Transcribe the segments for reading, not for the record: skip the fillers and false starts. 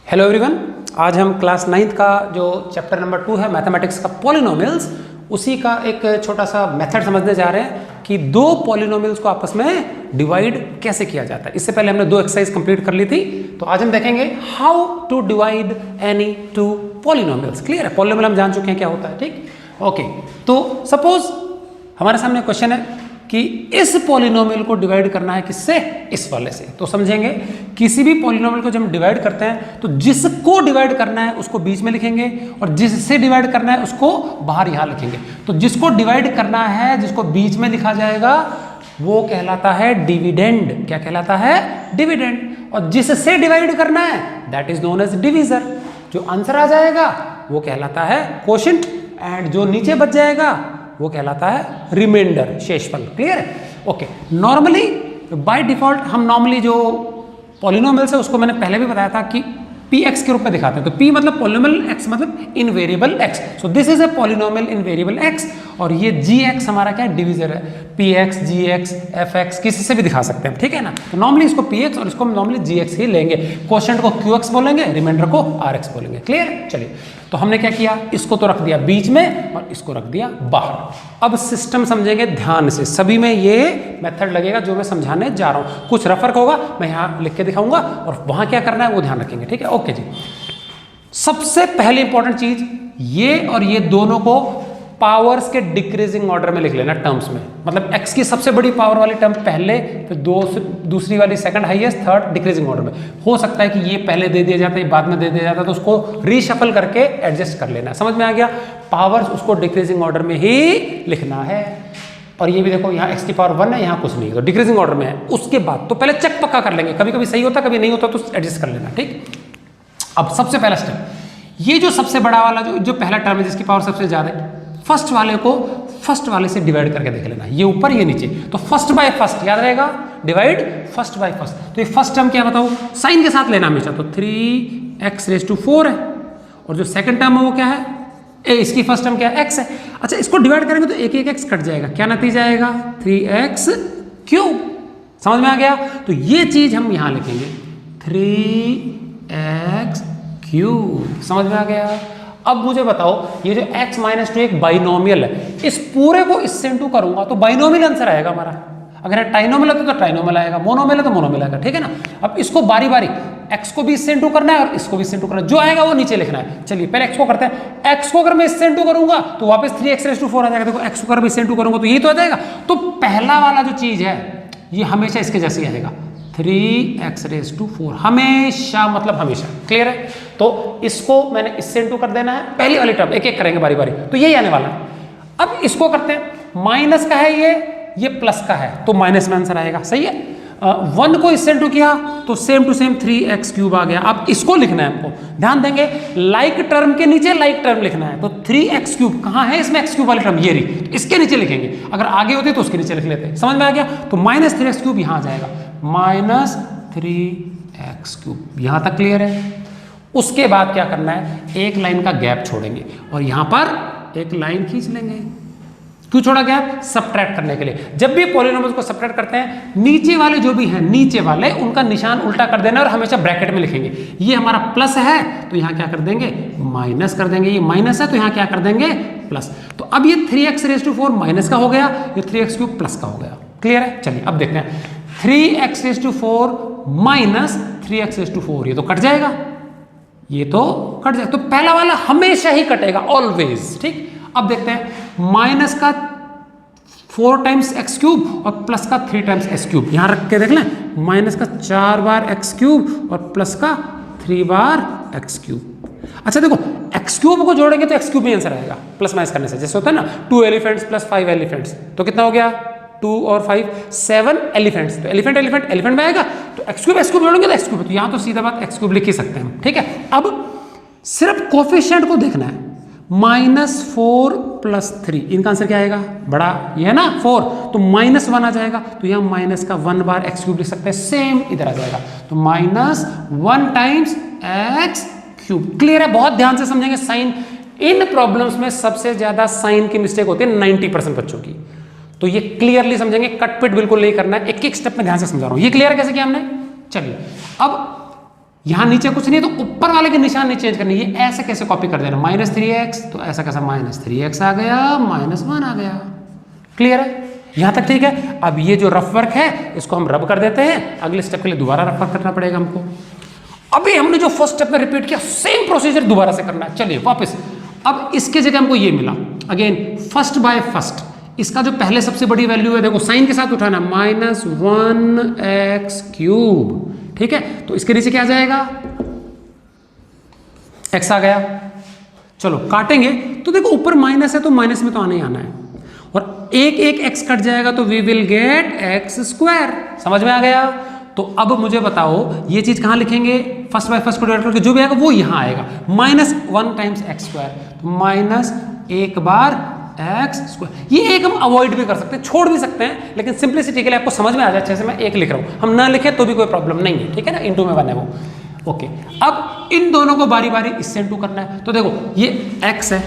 Hello everyone, आज हम class 9th का जो चैप्टर नंबर 2 है मैथमेटिक्स का पॉलिनोमियल्स, उसी का एक छोटा सा मेथड समझने जा रहे हैं कि दो पॉलिनोमियल्स को आपस में डिवाइड कैसे किया जाता है। इससे पहले हमने दो एक्सरसाइज कंप्लीट कर ली थी, तो आज हम देखेंगे how to divide any two polynomials. Clear है? पॉलिनोमियल हम जान चुके हैं क्या होता है, ठीक? ओके, तो सपोज हमारे सामने क्वेश्चन है कि इस पॉलिनोमियल को डिवाइड करना है किससे? इस वाले से। तो समझेंगे, किसी भी पॉलिनोमियल को जब हम डिवाइड करते हैं तो जिसको डिवाइड करना है उसको बीच में लिखेंगे और जिससे डिवाइड करना है उसको बाहर यहां लिखेंगे। तो जिसको डिवाइड करना है, जिसको बीच में लिखा जाएगा, वो कहलाता है डिविडेंड। क्या कहलाता है? डिविडेंड। और जिससे डिवाइड करना है that is known as divisor. जो आंसर आ जाएगा वो कहलाता है कोशेंट, एंड जो नीचे बच जाएगा वो कहलाता है रिमाइंडर, शेषफल। क्लियर है? ओके, नॉर्मली बाय डिफॉल्ट हम नॉर्मली जो पॉलिनोमियल्स है उसको मैंने पहले भी बताया था कि px के रूप में दिखाते हैं। तो p मतलब पॉलिनोमियल, x मतलब in variable x। So this is a polynomial in variable x, और ये gx हमारा क्या है? डिविजर है। px, gx, fx किसी से भी दिखा सकते हैं, ठीक है ना? तो नॉर्मली इसको px और इसको हम नॉर्मली gx ही लेंगे। क्वोशिएंट को qx बोलेंगे, रिमाइंडर को rx बोलेंगे। क्लियर? चलिए, तो हमने क्या किया, इसको तो रख दिया बीच में और इसको रख दिया बाहर। अब सिस्टम समझेंगे ध्यान से, सभी में ये मेथड लगेगा जो मैं समझाने जा रहा हूं। कुछ रफर होगा, मैं यहां लिख के दिखाऊंगा और वहां क्या करना है वो ध्यान रखेंगे, ठीक है? ओके जी, सबसे पहली इंपॉर्टेंट चीज, ये और ये दोनों को पावर्स के डिक्रीजिंग ऑर्डर में लिख लेना टर्म्स में। मतलब x की सबसे बड़ी पावर वाली टर्म पहले, फिर दूसरी वाली second highest, third decreasing order में। हो सकता है कि ये पहले दे दिया जाता है, बात में दे दिया जाता है, तो उसको रीशफल करके एडजस्ट कर लेना। समझ में आ गया? पावर्स उसको डिक्रीजिंग ऑर्डर में ही लिखना है। और ये भी देखो, यहाँ x की पावर 1 है, यहाँ कुछ नहीं, तो डिक्रीजिंग ऑर्डर में है। उसके बाद तो पहले चेक पक्का कर लेंगे, कभी कभी सही होता कभी नहीं होता, तो एडजस्ट कर लेना, ठीक? अब सबसे पहला स्टेप, ये जो सबसे बड़ा वाला जो पहला टर्म है जिसकी पावर सबसे ज्यादा है, फर्स्ट वाले को फर्स्ट वाले से डिवाइड करके देख लेना। ये ऊपर ये नीचे, तो फर्स्ट बाय फर्स्ट याद रहेगा, डिवाइड फर्स्ट बाय फर्स्ट। तो ये फर्स्ट टर्म क्या बताओ, साइन के साथ लेना हमेशा। तो 3x⁴ है, और जो सेकंड टर्म है वो क्या है? इसकी फर्स्ट टर्म क्या है? x है। अच्छा, इसको डिवाइड करेंगे तो एक x कट जाएगा, क्या नतीजा आएगा? 3x³। समझ में आ गया? तो ये चीज हम यहां लिखेंगे 3x³। समझ में आ गया? अब मुझे बताओ, ये जो x-2 एक बाइनोमियल है, इस पूरे को इससे इंटू करूंगा तो बाइनोमियल आंसर आएगा हमारा। अगर ट्राइनोमियल है तो ट्राइनोमियल आएगा, मोनोमियल है तो मोनोमियल आएगा, ठीक है ना? अब इसको बारी बारी x को भी इससे इंटू करना है और इसको भी इससे इंटू करना है, जो आएगा वो नीचे लिखना है। चलिए पहले x को करते हैं। x को अगर मैं इससे इंटू करूंगा तो वापस 3x⁴ आ जाएगा। देखो, x को अगर मैं इससे इंटू करूंगा तो ये तो आ जाएगा। तो पहला वाला जो चीज है ये हमेशा इसके जैसे ही आएगा, 3x⁴ हमेशा, मतलब हमेशा। क्लियर है? तो इसको मैंने इससे इंटू कर देना है, पहली वाली टर्म एक एक करेंगे बारी बारी, तो यही आने वाला है। अब इसको करते हैं, माइनस का है ये प्लस का है, तो माइनस में आंसर आएगा। सही है? 1 को इससे इंटू किया तो सेम टू सेम 3x³ आ गया। अब इसको लिखना है हमको, ध्यान देंगे, लाइक टर्म के नीचे लाइक टर्म लिखना है। तो 3x³ कहां है इसमें? x³ वाली टर्म ये रही, तो इसके नीचे लिखेंगे। अगर आगे होती तो उसके नीचे लिख लेते। समझ में आ गया? तो -3x³ यहां आ जाएगा, -3x³। यहां तक क्लियर है? उसके बाद क्या करना है, एक लाइन का गैप छोड़ेंगे और यहां पर एक लाइन खींच लेंगे। क्यों छोड़ा गैप? सबट्रैक्ट करने के लिए। जब भी पॉलिनोमियल्स को सबट्रैक्ट करते हैं, नीचे वाले जो भी हैं, नीचे वाले उनका निशान उल्टा कर देना और हमेशा ब्रैकेट में लिखेंगे। ये हमारा प्लस है तो यहां क्या कर देंगे? माइनस कर देंगे। ये माइनस है तो यहां क्या कर देंगे? प्लस। तो अब ये 3x⁴ माइनस का हो गया, ये 3x³ प्लस का हो गया। क्लियर है? चलिए अब देखते हैं, 3x⁴ माइनस 3x⁴, ये तो कट जाएगा, ये तो कट जाएगा। तो पहला वाला हमेशा ही कटेगा, ऑलवेज, ठीक? अब देखते हैं, माइनस का 4 टाइम्स x³ और प्लस का 3 टाइम्स s³। यहां रख के देख लें, माइनस का 4 बार x³ और प्लस का 3 बार x³। अच्छा देखो, x³ को जोड़ेंगे तो x³ में आंसर आएगा प्लस माइनस करने से। जैसे होता है ना 2 एलिफेंट्स प्लस 5 एलिफेंट्स, तो कितना हो गया? 2 और 5 7 एलिफेंट्स। तो एलिफेंट में आएगा, तो x³ जोड़ेंगे तो x³। तो यहां तो सीधा बात x³ लिख ही सकते हैं, ठीक है? अब सिर्फ कोफिशिएंट को देखना है, -4 + 3, इनका आंसर क्या आएगा? बड़ा ये है ना 4, तो -1 आ जाएगा। तो यहां माइनस का 1 बार x³ लिख सकते हैं, सेम इधर आ जाएगा, तो -1 टाइम्स x³। क्लियर है? बहुत ध्यान से समझेंगे। साइन, इन प्रॉब्लम्स में सबसे ज्यादा साइन की मिस्टेक होती है 90% बच्चों की, तो ये क्लियरली समझेंगे, कटपिट बिल्कुल नहीं करना है, एक एक स्टेप में ध्यान से समझा रहा हूं। ये क्लियर है कैसे किया हमने? चलिए अब यहां नीचे कुछ नहीं है तो ऊपर वाले के निशान नहीं चेंज करने, ये ऐसे कैसे कॉपी कर देना, -3x तो ऐसा कैसा -3x आ गया, -1 आ गया। क्लियर है? यहां तक ठीक है। अब ये जो रफ वर्क है इसको हम रब कर देते हैं, अगले स्टेप के लिए दोबारा रफ वर्क करना पड़ेगा हमको। अभी हमने जो फर्स्ट स्टेप में रिपीट किया सेम प्रोसीजर दोबारा से करना है। चलिए वापस, अब इसके जगह हमको ये मिला, अगेन फर्स्ट बाय फर्स्ट, इसका जो पहले सबसे बड़ी वैल्यू है देखो साइन के साथ उठाना, -1x³। ठीक है, तो इसके नीचे क्या आ जाएगा, x आ गया। चलो काटेंगे तो देखो ऊपर माइनस है तो माइनस में तो आना ही आना है, और एक x कट जाएगा तो वी विल गेट x²। समझ में आ गया? तो अब मुझे बताओ ये चीज कहां लिखेंगे, फर्स्ट बाय फर्स्ट को डिवाइड करके जो भी आएगा वो यहां आएगा, -1 टाइम्स x², तो -1 बार x²। ये एक हम अवॉइड भी कर सकते हैं, छोड़ भी सकते हैं, लेकिन सिंपलिसिटी के लिए आपको समझ में आ जाए अच्छे से मैं एक लिख रहा हूं, हम ना लिखे तो भी कोई प्रॉब्लम नहीं है। ठीक है ना, इनटू में 1 है वो। ओके, अब इन दोनों को बारी बारी इससे इनटू करना है। तो देखो ये x है,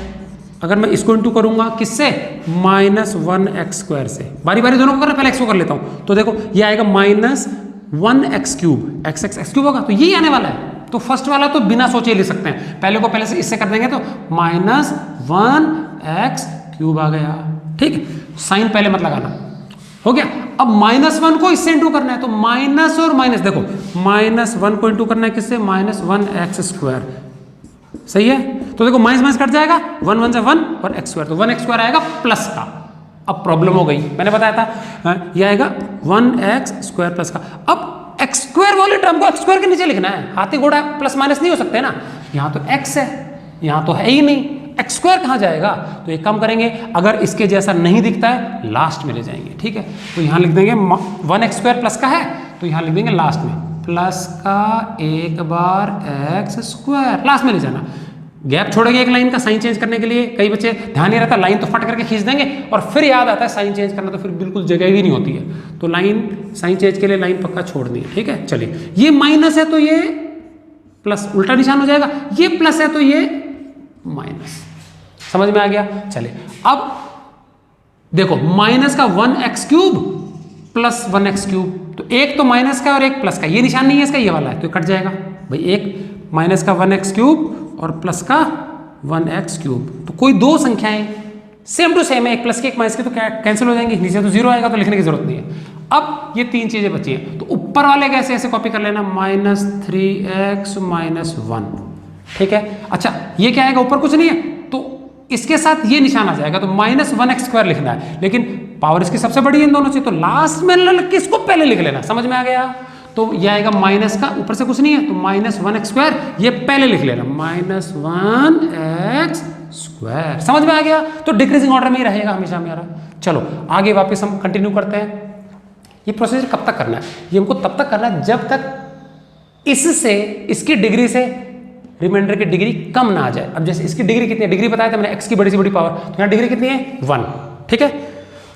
अगर मैं इसको इनटू करूंगा किससे, -1x² से, बारी बारी दोनों को करना, पहले x को कर लेता हूं। तो देखो ये आएगा -1x³, x होगा तो यही आने वाला है। तो फर्स्ट वाला तो बिना सोचे लिख सकते हैं, पहले को पहले से इससे कर देंगे तो -1x³ आ गया। ठीक है, साइन पहले मत लगाना, हो गया। अब -1 को इससे इंटू करना है, तो माइनस और माइनस, देखो -1 को इंटू करना है किससे, -1x²। सही है, तो देखो माइनस माइनस कट जाएगा, 1 1 से 1 और x², तो 1x² आएगा प्लस का। अब प्रॉब्लम हो गई, मैंने बताया था ये आएगा 1x² प्लस का। अब x² वाले टर्म को x² के नीचे लिखना है, हाथी घोड़ा प्लस माइनस नहीं हो सकते ना, यहां तो x है, यहां तो है ही नहीं, x² कहां जाएगा। तो एक काम करेंगे, अगर इसके जैसा नहीं दिखता है लास्ट में ले जाएंगे। ठीक है, तो यहां लिख देंगे 1x² प्लस का है तो यहां लिख देंगे लास्ट में प्लस का 1 बार x², लास्ट में ले जाना। गैप छोड़ेंगे एक लाइन का साइन चेंज करने के लिए, कई बच्चे ध्यान नहीं रहता, लाइन तो फट करके खींच देंगे और फिर याद आता है साइन चेंज करना, तो फिर बिल्कुल जगह ही नहीं होती है। तो लाइन साइन चेंज के लिए लाइन पक्का छोड़नी है। ठीक है, चलिए ये माइनस है तो ये प्लस उल्टा निशान हो जाएगा, ये प्लस है तो ये माइनस। समझ में आ गया? चलिए अब देखो माइनस का 1x³ प्लस 1x³, तो एक तो माइनस का और एक प्लस का, ये निशान नहीं है इसका, ये वाला है तो कट जाएगा भाई। एक माइनस का 1x³ और प्लस का 1x³, तो कोई दो संख्याएं सेम टू सेम है, एक प्लस की एक माइनस की, तो क्या कैंसिल हो जाएंगी, नीचे तो 0 आएगा तो लिखने की जरूरत नहीं है। अब ये तीन चीजें बची हैं, तो ऊपर वाले कैसे ऐसे कॉपी कर लेना, -3x -1। ठीक है, अच्छा ये क्या आएगा, ऊपर कुछ नहीं है तो इसके साथ ये निशान आ जाएगा, तो -1x² लिखना है, लेकिन पावर इसकी सबसे बड़ी है इन दोनों से, तो लास्ट में लग के इसको पहले लिख लेना। समझ में आ गया? तो ये आएगा माइनस का, ऊपर से कुछ नहीं है तो -1x², ये पहले लिख लेना -1x²। समझ में आ गया? तो डिक्रीजिंग ऑर्डर में ही रहेगा हमेशा मेरा। चलो आगे वापस हम कंटिन्यू करते हैं। ये प्रोसीजर कब तक करना है, ये हमको तब तक करना है जब तक इससे इसकी डिग्री से रिमाइंडर की डिग्री कम ना आ जाए। अब जैसे इसकी डिग्री कितनी है, डिग्री बताया था मैंने, x की बड़ी से बड़ी पावर, तो यहाँ डिग्री कितनी है 1। ठीक है,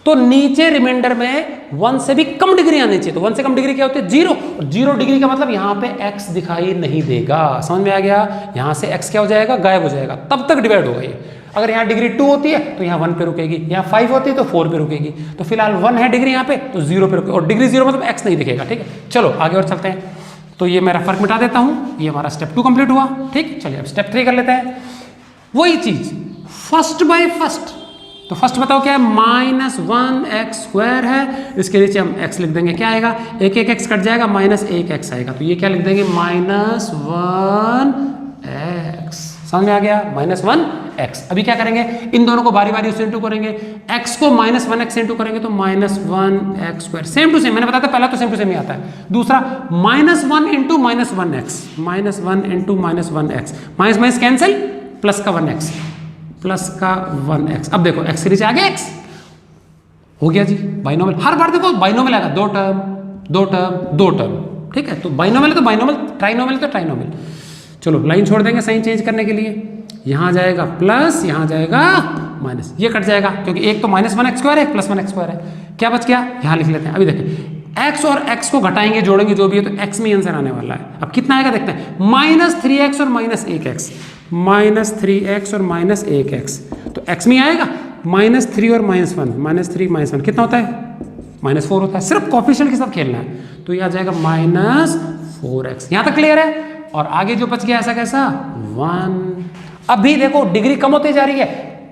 तो नीचे रिमाइंडर में 1 से भी कम डिग्री आनी चाहिए, तो 1 से कम डिग्री क्या होती है 0, और 0 डिग्री का मतलब यहाँ पे x दिखाई नहीं देगा। समझ में आ गया? यहाँ से x क्या हो जाएगा, गायब हो जाएगा, तब तक डिवाइड होगा ये। अगर यहाँ डिग्री 2 होती है तो यहाँ 1 पे रुकेगी, यहाँ 5 होती है तो 4 पे रुकेगी, तो फिलहाल 1 है डिग्री यहाँ पे तो 0 पे रुकेगी, और डिग्री 0 मतलब x नहीं दिखेगा। ठीक है, चलो आगे और चलते हैं। तो ये मेरा फर्क मिटा देता हूँ, ये हमारा स्टेप 2 कंप्लीट हुआ। ठीक, चलिए अब स्टेप 3 कर लेते हैं। वही चीज फर्स्ट बाय फर्स्ट, तो फर्स्ट बताओ क्या है, -1x² है, इसके नीचे हम x लिख देंगे, क्या आएगा, एक x कट जाएगा, -1x आएगा, तो ये क्या लिख देंगे, -1x। समझ में आ गया, -1x। अभी क्या करेंगे, इन दोनों को बारी बारी उससे इंटू करेंगे, x को -1x से इंटू करेंगे तो -1x², सेम टू सेम, मैंने बताया था पहला तो सेम टू सेम ही आता है। दूसरा -1 × -1x, -1 × -1x, minus minus cancel, plus का 1x, प्लस का 1x। अब देखो x के नीचे आ गया x, हो गया जी बाइनोमियल। हर बार देखो बाइनोमियल आएगा, 2 टर्म 2 टर्म 2 टर्म। ठीक है, तो बाइनोमियल है तो बाइनोमियल, ट्राइनोमियल तो ट्राइनोमियल। चलो लाइन छोड़ देंगे साइन चेंज करने के लिए, यहाँ जाएगा प्लस, यहाँ जाएगा माइनस, ये कट जाएगा क्योंकि एक तो -1x² है, एक +1x² है। क्या बच गया, यहाँ लिख लेते हैं। अभी देखिए x और x को घटाएंगे जोड़ेंगे जो भी है, तो x में आंसर आने वाला है। अब कितना आएगा देखते हैं, -3x और -1x, -3x और -1x, तो x में आएगा -3 और -1, -3 -1 कितना होता है, -4 होता है। सिर्फ कोएफिशिएंट के साथ खेलना है, तो ये आ जाएगा -4x। यहाँ तक क्लियर है? और आगे जो बच गया ऐसा कैसा 1। अब भी देखो डिग्री कम होती जा रही है,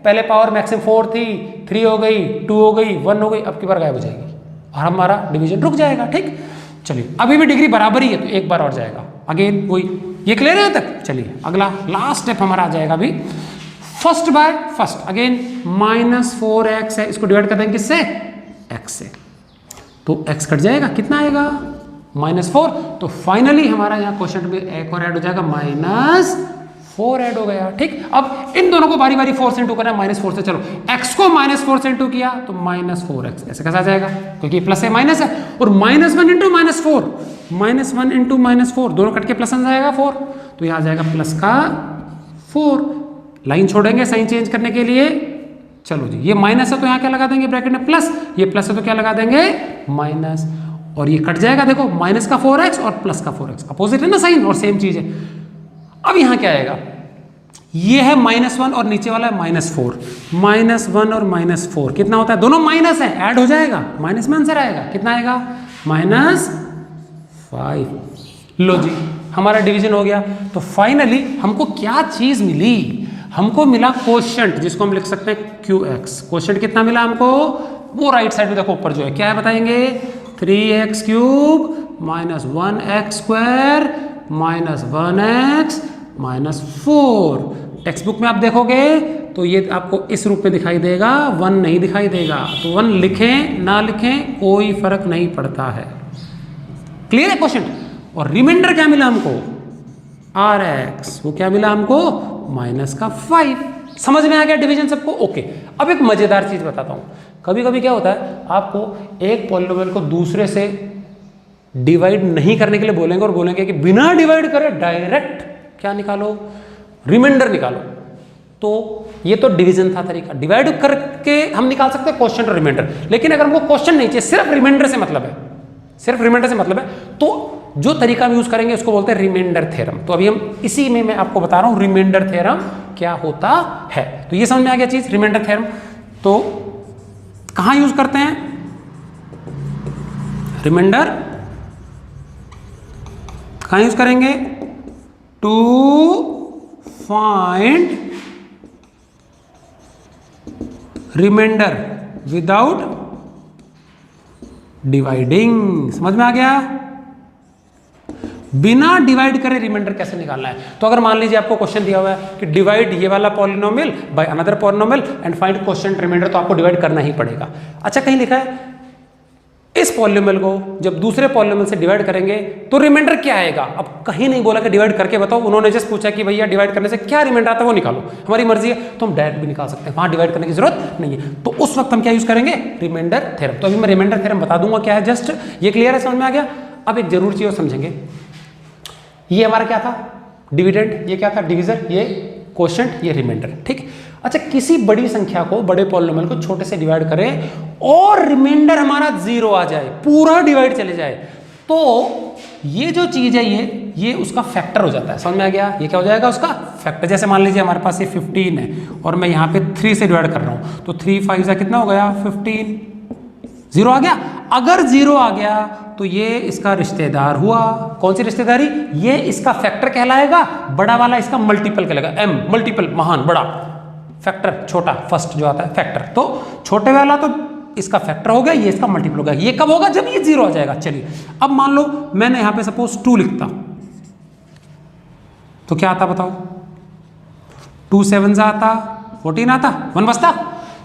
पहले पावर मैक्सिमम 4 थी, 3 हो गई, 2 हो गई, 1 हो गई, अब की बार गायब हो जाएगी और हमारा डिवीजन रुक जाएगा। ठीक, चलिए अभी भी डिग्री बराबर ही है तो एक बार और जाएगा, अगेन वही। ये क्लियर है तक? चलिए अगला लास्ट स्टेप हमारा आ जाएगा अभी, first by first, again -4x है, इसको डिवाइड कर देंगे किससे? x से, तो x कट जाएगा, कितना आएगा? -4। तो फाइनली हमारा यहाँ क्वेश्चन में एक और ऐड हो जाएगा, -4 ऐड हो गया। ठीक, अब इन दोनों को बारी बारी 4 से इंटू करना है, -4 से। चलो x को -4 से इंटू किया तो -4x, ऐसे कैसा आ जाएगा? क्योंकि प्लस है माइनस है, और -1 इंटू -4, -1 इंटू -4 दोनों कट के प्लस आ जाएगा 4, तो यहाँ आ जाएगा प्लस का 4। लाइन छोड़ेंगे साइन चेंज करने के लिए। चलो जी, ये माइनस है तो यहाँ क्या लगा देंगे ब्रैकेट में प्लस, ये प्लस है तो क्या लगा देंगे माइनस, और ये कट जाएगा। देखो माइनस का 4x और प्लस का 4x, अपोजिट है ना साइन, और सेम चीज है। अब यहाँ क्या आएगा? ये है -1 और नीचे वाला है -4, -1 और -4 कितना होता है? दोनों माइनस है, ऐड हो जाएगा, माइनस में आंसर आएगा, कितना आएगा? -5। लो जी, हमारा डिवीजन हो गया। तो फाइनली हमको क्या चीज मिली? हमको मिला क्वोशंट, जिसको हम लिख सकते हैं QX। क्वोशंट कितना मिला हमको? वो राइट साइड में देखो ऊपर जो है क्या है बताएंगे, 3x cube -1x square -1x -4। Text book में आप देखोगे तो ये आपको इस रूप में दिखाई देगा, 1 नहीं दिखाई देगा। तो 1 लिखें ना लिखें कोई फर्क नहीं पड़ता है। क्लियर है क्वेश्चन? और रिमाइंडर क्या मिला हमको? RX, वो क्या मिला हमको? -5। समझ में आ गया डिवीजन सबको? ओके। अब एक मजेदार चीज बताता हूं, कभी कभी क्या होता है, आपको एक पॉलिनोमियल को दूसरे से डिवाइड नहीं करने के लिए बोलेंगे और बोलेंगे कि बिना डिवाइड करे डायरेक्ट क्या निकालो? रिमाइंडर निकालो। तो ये तो डिवीजन था तरीका, डिवाइड करके हम निकाल सकते हैं क्वेश्चन और रिमाइंडर। लेकिन अगर हमको क्वेश्चन नहीं चाहिए, सिर्फ रिमाइंडर से मतलब है, सिर्फ रिमाइंडर से मतलब है, तो जो तरीका हम यूज करेंगे उसको बोलते हैं रिमाइंडर थ्योरम। तो अभी हम इसी में मैं आपको बता रहा हूं रिमाइंडर थ्योरम क्या होता है। तो ये समझ में आ गया चीज, रिमाइंडर थ्योरम। तो कहां यूज करते हैं रिमाइंडर? कहां यूज करेंगे? To find remainder without dividing. समझ में आ गया? बिना डिवाइड करे रिमाइंडर कैसे निकालना है। तो अगर मान लीजिए आपको क्वेश्चन दिया हुआ है कि डिवाइड ये वाला polynomial by another polynomial and find quotient remainder, तो आपको डिवाइड करना ही पड़ेगा। अच्छा, कहीं लिखा है इस पॉलिनोमियल को जब दूसरे पॉलिनोमियल से डिवाइड करेंगे तो रिमाइंडर क्या आएगा? अब कहीं नहीं बोला कि डिवाइड करके बताओ, उन्होंने जस्ट पूछा कि भैया डिवाइड करने से क्या रिमाइंडर आता है वो निकालो। हमारी मर्जी है तो हम डायरेक्ट भी निकाल सकते हैं, वहां डिवाइड करने की जरूरत नहीं है। तो उस वक्त हम क्या यूज करेंगे? Remainder theorem. तो अभी मैं रिमाइंडर थ्योरम बता दूंगा क्या है, जस्ट ये क्लियर है, समझ में आ गया? अब एक जरूर चीज समझेंगे, ये हमारा क्या था? डिविडेंड, ये क्या था? डिविजर, ये क्वोशिएंट, ये रिमाइंडर। ठीक। अच्छा, किसी बड़ी संख्या को, बड़े पॉलिनोमियल को छोटे से डिवाइड करें और रिमाइंडर हमारा 0 आ जाए, पूरा डिवाइड चले जाए, तो ये जो चीज है ये उसका फैक्टर हो जाता है। समझ में आ गया? ये क्या हो जाएगा? उसका फैक्टर। जैसे मान लीजिए हमारे पास ये 15 है और मैं यहाँ पे 3 से डिवाइड कर रहा हूँ, तो 3 5 जा कितना हो गया? 15। 0 आ गया। अगर 0 आ गया तो ये इसका रिश्तेदार हुआ। कौन सी रिश्तेदारी? ये इसका फैक्टर कहलाएगा, बड़ा वाला इसका मल्टीपल कहलाएगा। m मल्टीपल, महान, बड़ा, फैक्टर छोटा, फर्स्ट जो आता है फैक्टर। तो छोटे वाला तो इसका फैक्टर हो गया, ये इसका मल्टीपल हो गया। ये कब होगा? जब ये 0 आ जाएगा। चलिए, अब मान लो मैंने यहां पे सपोज 2 लिखता, तो क्या आता बताओ? 2 7 आता, 14 आता, 1 बचता।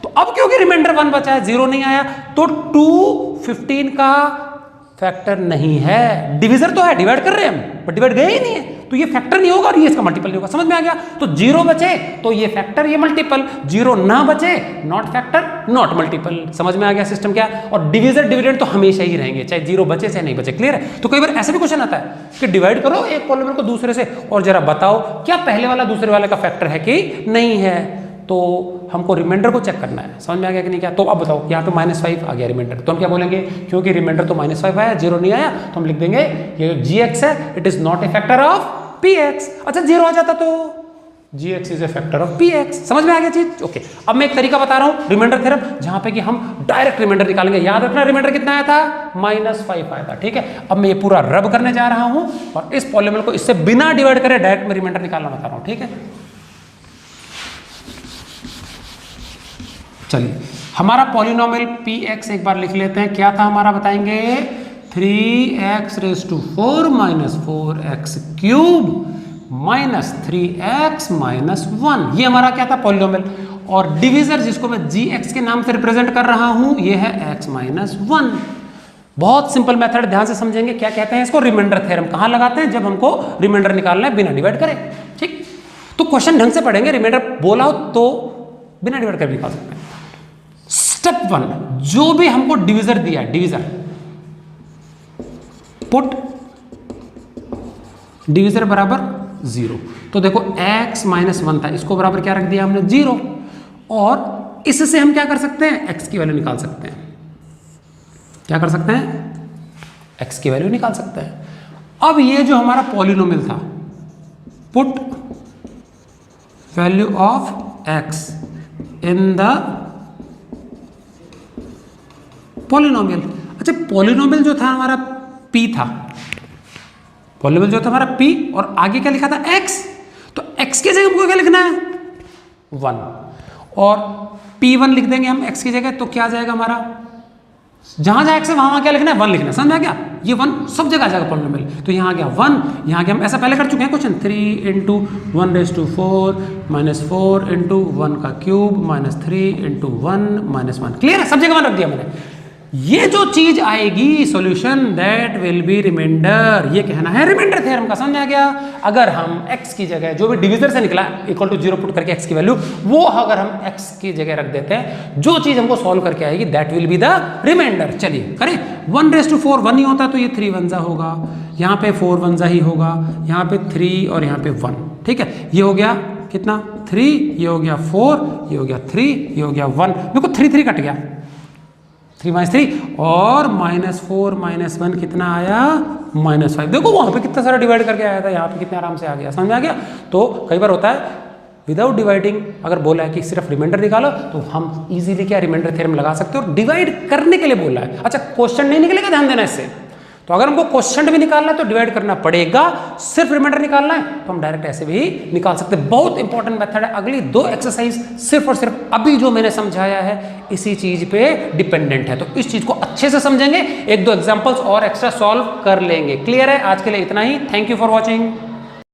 तो अब क्योंकि रिमाइंडर 1 बचा है, 0 नहीं आया, तो 2 15 का फैक्टर नहीं है। डिविजर तो है, डिवाइड कर रहे हैं हम, बट डिवाइड गए ही नहीं है, तो ये फैक्टर नहीं होगा और ये इसका मल्टीपल नहीं होगा। समझ में आ गया? तो 0 बचे तो ये फैक्टर, ये मल्टीपल, 0 ना बचे नॉट फैक्टर नॉट मल्टीपल। समझ में आ गया सिस्टम क्या? और डिविजर डिविडेंड तो हमेशा ही रहेंगे, चाहे 0 बचे चाहे नहीं बचे। क्लियर है? तो कई बार ऐसा भी क्वेश्चन आता है कि डिवाइड करो एक पॉलिनोमियल को दूसरे से और जरा बताओ क्या पहले वाला दूसरे वाले का फैक्टर है कि नहीं है। तो हमको रिमाइंडर को चेक करना है। समझ में आ गया कि नहीं? क्या? तो अब बताओ, यहाँ पे -5 आ गया रिमाइंडर, तो हम क्या बोलेंगे? क्योंकि रिमाइंडर तो -5 आया, 0 नहीं आया, तो हम लिख देंगे ये gx है, it is not a factor of px। अच्छा, 0 आ जाता तो gx is a factor of px। समझ में आ गया चीज? ओके, अब मैं एक तरीका बता रहा हूं रिमाइंडर थ्योरम, जहां पे कि हम डायरेक्ट रिमाइंडर निकालेंगे। याद रखना रिमाइंडर कितना आया था? -5 आया था। ठीक है, अब मैं ये पूरा रब करने जा रहा हूं और इस पॉलीनोमियल को इससे बिना डिवाइड करे डायरेक्ट में रिमाइंडर निकालना बता रहा हूं। ठीक है, चलिए हमारा पॉलीनोमियल px एक बार लिख लेते हैं। क्या था हमारा बताएंगे? 3x⁴ - 4x³ -3x - 1, ये हमारा क्या था? पॉलीनोमियल। और डिविजर जिसको मैं gx के नाम से रिप्रेजेंट कर रहा हूं, ये है x - 1। बहुत सिंपल मेथड, ध्यान से समझेंगे। क्या कहते हैं इसको? Remainder theorem. कहां लगाते हैं? जब हमको रिमाइंडर निकालना है बिना डिवाइड करे। ठीक, तो क्वेश्चन ढंग से पढ़ेंगे। रिमाइंडर बोला हो तो बिना डिवाइड करे निकाल सकते हैं। स्टेप 1, जो भी हमको डिविजर दिया है, डिविजर पुट डिविजर बराबर 0। तो देखो x - 1 था, इसको बराबर क्या रख दिया हमने? 0। और इससे हम क्या कर सकते हैं? x की वैल्यू निकाल सकते हैं। क्या कर सकते हैं? x की वैल्यू निकाल सकते हैं। अब ये जो हमारा पॉलिनोमियल था, put value of x in the polynomial. अच्छा, पॉलिनोमियल जो था हमारा p था, पॉलिनोमियल जो था हमारा p, और आगे क्या लिखा था? x। तो x की जगह हमको क्या लिखना है? 1। और p1 लिख देंगे हम x की जगह, तो क्या आ जाएगा हमारा? जहां जहां x है वहां क्या लिखना है? 1 लिखना है। समझ में आ गया? ये 1 सब जगह आ जाएगा पॉलिनोमियल। तो यहाँ आ गया 1, यहाँ गया, हम ऐसा पहले कर चुके हैं क्वेश्चन। 3 × 1⁴ - 4 × 1³ -3 × 1 - 1। क्लियर है? सब जगह 1 रख दिया मैंने। ये जो चीज आएगी solution, that will be remainder. ये कहना है रिमाइंडर थ्योरम का। समझ आ गया? अगर हम x की जगह जो भी डिविजर से निकला = 0 पुट करके x की वैल्यू, वो अगर हम x की जगह रख देते हैं, जो चीज हमको सॉल्व करके आएगी that will be the remainder. चलिए करें। 1⁴ 1 ही होता तो ये 3 1 होगा, यहाँ पे 4 1 ही होगा, यहाँ पे 3 और यहाँ पे 1। ठीक है, ये हो गया कितना? 3, ये हो गया 4, ये हो गया 3, ये हो गया 1। देखो 3 3 कट गया, 3 - 3, और -4 - 1 कितना आया? -5। देखो वहां पे कितना सारा डिवाइड करके आया था, यहाँ पे कितने आराम से आ गया। समझ में आ गया? तो कई बार होता है विदाउट डिवाइडिंग, अगर बोला है कि सिर्फ रिमाइंडर निकालो, तो हम इजीली क्या रिमाइंडर थ्योरम लगा सकते हो। और डिवाइड करने के लिए बोला है। अच्छा, क्वेश्चन नहीं निकलेगा, ध्यान देना इससे। तो अगर हमको क्वेश्चन भी निकालना है तो डिवाइड करना पड़ेगा। सिर्फ रिमाइंडर निकालना है तो हम डायरेक्ट ऐसे भी निकाल सकते हैं। बहुत इंपॉर्टेंट मेथड है। अगली 2 एक्सरसाइज सिर्फ और सिर्फ अभी जो मैंने समझाया है इसी चीज पे डिपेंडेंट है। तो इस चीज को अच्छे से समझेंगे, 1-2 एग्जांपल्स और एक्स्ट्रा सॉल्व कर लेंगे। क्लियर है? आज के लिए इतना ही। Thank you for watching.